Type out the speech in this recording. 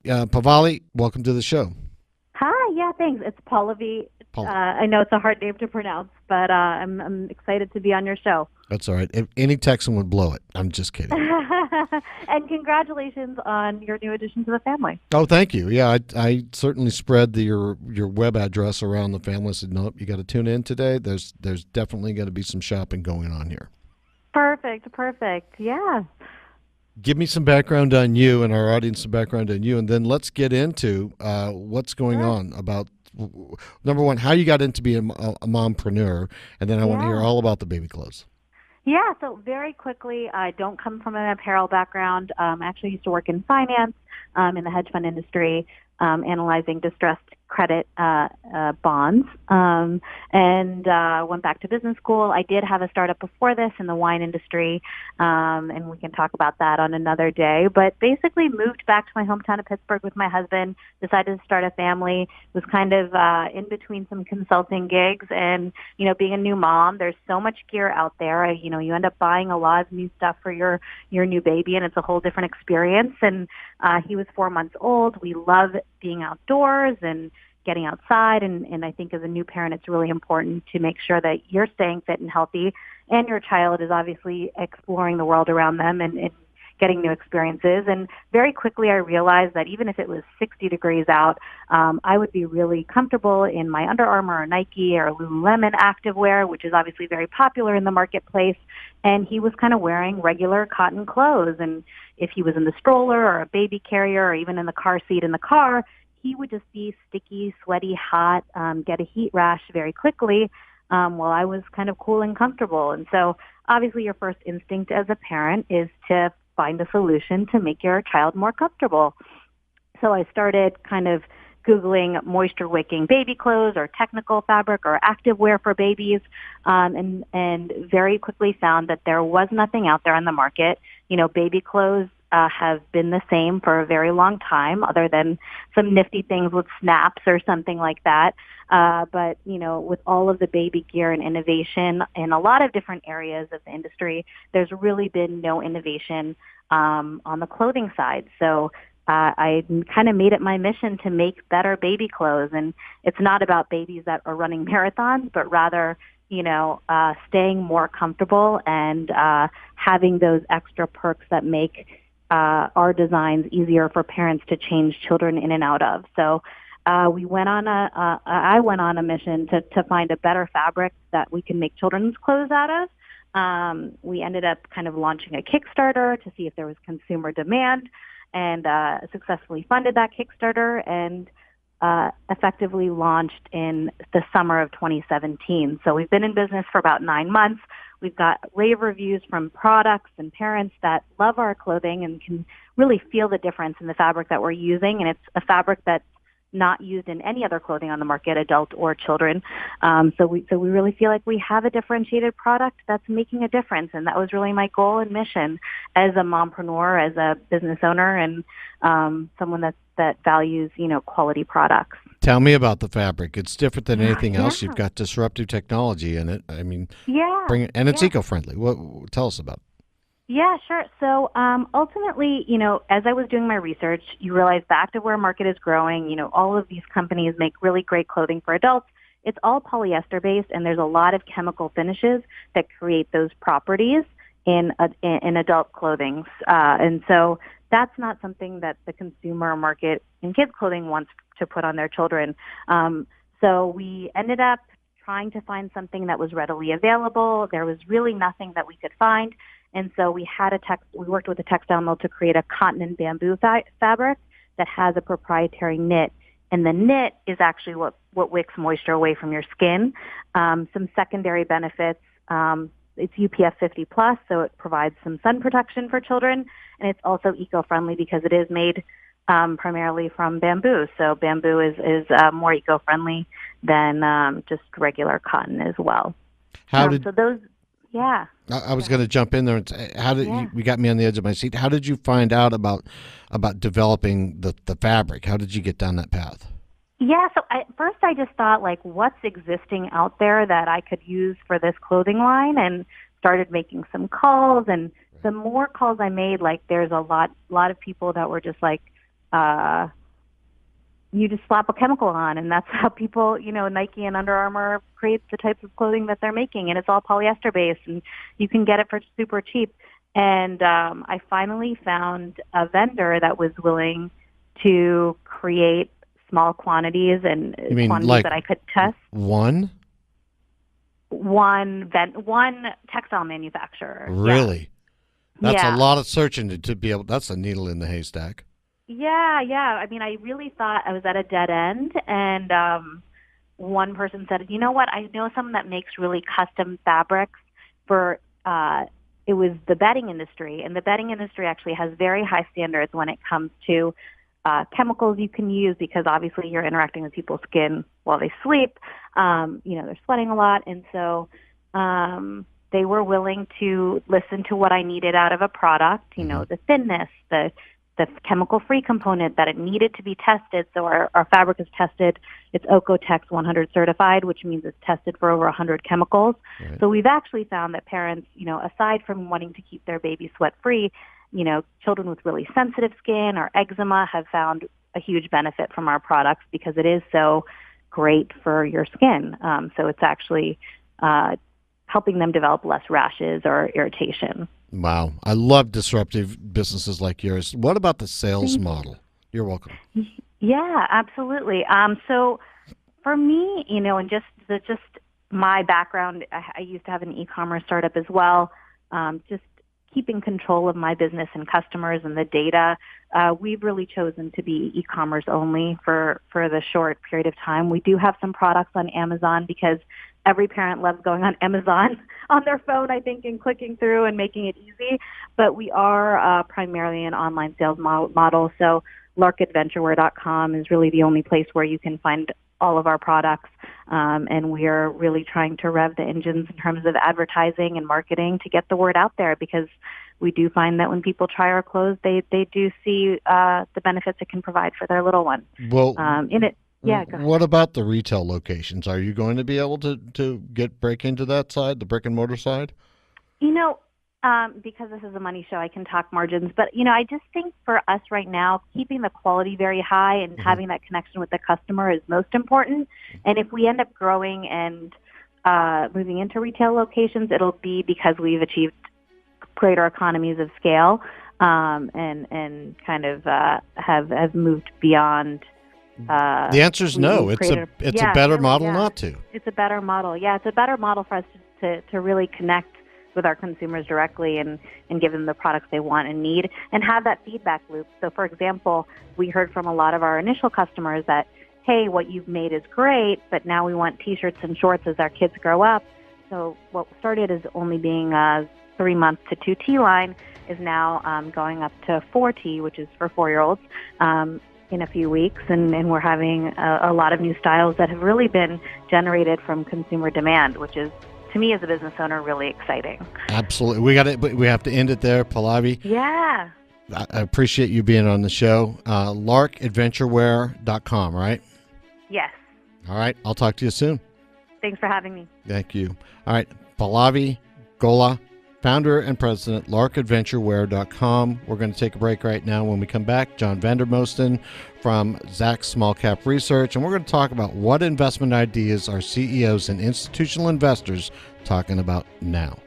Pallavi, welcome to the show. Hi, yeah, thanks. It's Pallavi. Paul, I know it's a hard name to pronounce, but I'm excited to be on your show. that's all right. If any Texan would blow it. I'm just kidding. And congratulations on your new addition to the family. Oh, thank you. Yeah, I certainly spread your web address around the family. I said, nope, you got to tune in today. There's definitely going to be some shopping going on here. Perfect, perfect. Yeah. Give me some background on you and our audience some background on you, and then let's get into what's going Sure. on about number one, how you got into being a mompreneur, and then I want to hear Yeah. all about the baby clothes. Yeah, so very quickly, I don't come from an apparel background. I actually used to work in finance in the hedge fund industry, analyzing distressed credit bonds, and went back to business school. I did have a startup before this in the wine industry, and we can talk about that on another day. But basically moved back to my hometown of Pittsburgh with my husband, decided to start a family, was kind of in between some consulting gigs and, being a new mom, there's so much gear out there. You end up buying a lot of new stuff for your new baby, and it's a whole different experience. And he was 4 months old. We love being outdoors and getting outside. And I think as a new parent, it's really important to make sure that you're staying fit and healthy, and your child is obviously exploring the world around them and getting new experiences. And very quickly, I realized that even if it was 60 degrees out, I would be really comfortable in my Under Armour or Nike or Lululemon activewear, which is obviously very popular in the marketplace. And he was kind of wearing regular cotton clothes. And if he was in the stroller or a baby carrier or even in the car seat in the car, he would just be sticky, sweaty, hot, get a heat rash very quickly, while I was kind of cool and comfortable. And so obviously your first instinct as a parent is to find a solution to make your child more comfortable. So I started kind of Googling moisture wicking baby clothes or technical fabric or activewear for babies, and very quickly found that there was nothing out there on the market. Baby clothes have been the same for a very long time, other than some nifty things with snaps or something like that. But, with all of the baby gear and innovation in a lot of different areas of the industry, there's really been no innovation on the clothing side. So I kind of made it my mission to make better baby clothes. And it's not about babies that are running marathons, but rather, staying more comfortable and having those extra perks that make our designs easier for parents to change children in and out of. So I went on a mission to find a better fabric that we can make children's clothes out of. We ended up kind of launching a Kickstarter to see if there was consumer demand, and successfully funded that Kickstarter and effectively launched in the summer of 2017. So we've been in business for about 9 months. We've got rave reviews from products and parents that love our clothing and can really feel the difference in the fabric that we're using. And it's a fabric that's not used in any other clothing on the market, adult or children. So we really feel like we have a differentiated product that's making a difference. And that was really my goal and mission as a mompreneur, as a business owner, and someone that values, quality products. Tell me about the fabric. It's different than anything Yeah. else. You've got disruptive technology in it. I mean, Yeah. bring it, and it's Yeah. eco-friendly. What? Tell us about it. Yeah, sure. So ultimately, as I was doing my research, you realize the activewear market is growing. All of these companies make really great clothing for adults. It's all polyester based, and there's a lot of chemical finishes that create those properties in adult clothing. And so that's not something that the consumer market in kids clothing wants to put on their children. So we ended up trying to find something that was readily available. There was really nothing that we could find. And so we worked with a textile mill to create a cotton and bamboo fabric that has a proprietary knit. And the knit is actually what wicks moisture away from your skin. Some secondary benefits. It's UPF 50 plus, so it provides some sun protection for children. And it's also eco-friendly because it is made primarily from bamboo. So bamboo is more eco-friendly than just regular cotton as well. How did So those, yeah. I was going to jump in there and say, how did Yeah. you got me on the edge of my seat? How did you find out about developing the fabric? How did you get down that path? Yeah, so first I just thought, like, what's existing out there that I could use for this clothing line, and started making some calls. And the more calls I made, like, there's a lot of people that were just like you just slap a chemical on, and that's how people, Nike and Under Armour create the types of clothing that they're making, and it's all polyester based, and you can get it for super cheap. And I finally found a vendor that was willing to create small quantities and quantities that I could test. One textile manufacturer. Really? Yeah. That's a lot of searching to be able. That's a needle in the haystack. Yeah. I mean, I really thought I was at a dead end, and one person said, "You know what? I know someone that makes really custom fabrics for." It was the bedding industry, and the bedding industry actually has very high standards when it comes to chemicals you can use, because obviously you're interacting with people's skin while they sleep. They're sweating a lot, and so they were willing to listen to what I needed out of a product. The thinness, the chemical-free component, that it needed to be tested. So our fabric is tested. It's Ocotex 100 certified, which means it's tested for over 100 chemicals. Right. So we've actually found that parents, aside from wanting to keep their baby sweat-free, children with really sensitive skin or eczema have found a huge benefit from our products because it is so great for your skin. So it's actually helping them develop less rashes or irritation. Wow. I love disruptive businesses like yours. What about the sales model? You're welcome. Yeah, absolutely. So for me, and just my background, I used to have an e-commerce startup as well. Just keeping control of my business and customers and the data. We've really chosen to be e-commerce only for the short period of time. We do have some products on Amazon because every parent loves going on Amazon on their phone, I think, and clicking through and making it easy. But we are primarily an online sales model. So larkadventurewear.com is really the only place where you can find all of our products. And we are really trying to rev the engines in terms of advertising and marketing to get the word out there, because we do find that when people try our clothes, they do see the benefits it can provide for their little one. Well, Yeah, go ahead. What about the retail locations? Are you going to be able to break into that side, the brick and mortar side? Because this is a money show, I can talk margins. But, I just think for us right now, keeping the quality very high and having that connection with the customer is most important. And if we end up growing and moving into retail locations, it'll be because we've achieved greater economies of scale and kind of have moved beyond. The answer is no. It's a better model not to. It's a better model. Yeah, it's a better model for us to really connect with our consumers directly and give them the products they want and need and have that feedback loop. So, for example, we heard from a lot of our initial customers that, hey, what you've made is great, but now we want T-shirts and shorts as our kids grow up. So what started as only being a 3-month to 2T line is now going up to 4T, which is for 4-year-olds. In a few weeks, and we're having a lot of new styles that have really been generated from consumer demand, which is, to me as a business owner, really exciting. Absolutely. We have to end it there, Pallavi. Yeah. I appreciate you being on the show. LarkAdventurewear.com, right? Yes. All right. I'll talk to you soon. Thanks for having me. Thank you. All right. Pallavi Golla, founder and president, LarkAdventurewear.com. We're going to take a break right now. When we come back, John Vandermosten from Zacks Small Cap Research, and we're going to talk about what investment ideas are CEOs and institutional investors talking about now.